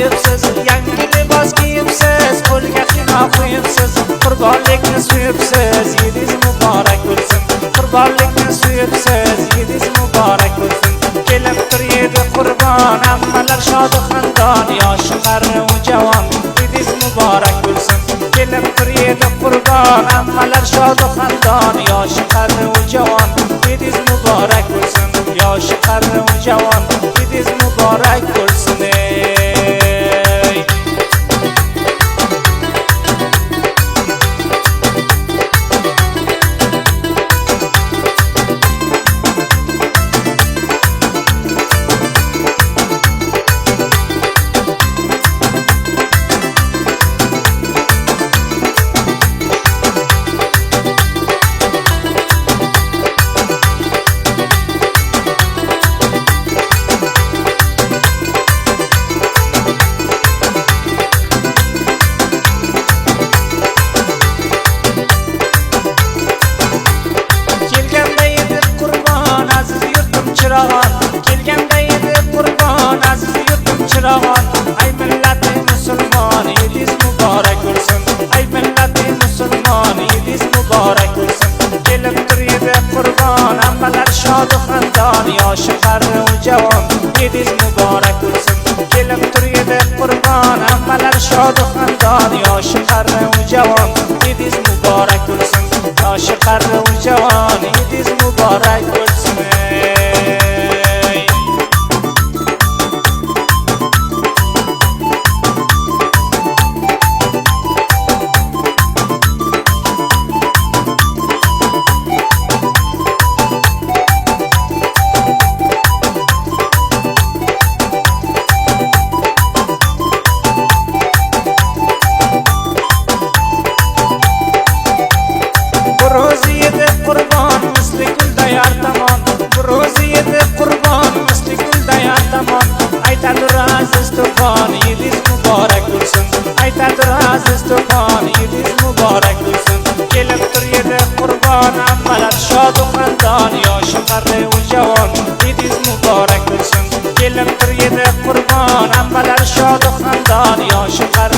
qo'yibsiz, yangi libos kiyibsiz, qo'lga xina qo'yibsiz, qurbonlikni suyibsiz, yidingiz muborak bo'lsin. Qurbonlikni suyibsiz, yidingiz muborak bo'lsin. Kelib tur yedi qurbon, hammalar shod xandon, yoshi qari u javon, yidingiz muborak bo'lsin. Kelib tur yedi qurbon, hammalar shod xandon, yoshi qari u javon, yidingiz muborak bo'lsin. Yoshi qari u javon, yidingiz muborak bo'lsin. Kelganda edi qurbon, aziz yurtim chirog'on. Ay millati musulmon, yidingiz muborak bo'lsin. Ay millati musulmon, yidingiz muborak bo'lsin. Kelib tur edi qurbon, hammalar shod xandon, yoshi qari u javon, yidingiz muborak bo'lsin. Kelib tur edi qurbon, hammalar shod xandon, yoshi qari u javon, yidingiz muborak bo'lsin. Yoshi qari u javon, yidingiz muborak bo'lsin. Aytadir aziz tufon, yidingiz muborak bo'lsin. Aytadir aziz tufon, yidingiz muborak bo'lsin. Kelib tur edi qurbon, hammalar shod xandon, yoshi qari u javon, yidingiz muborak bo'lsin. Kelib tur edi qurbon, hammalar shod xandon, yoshi qari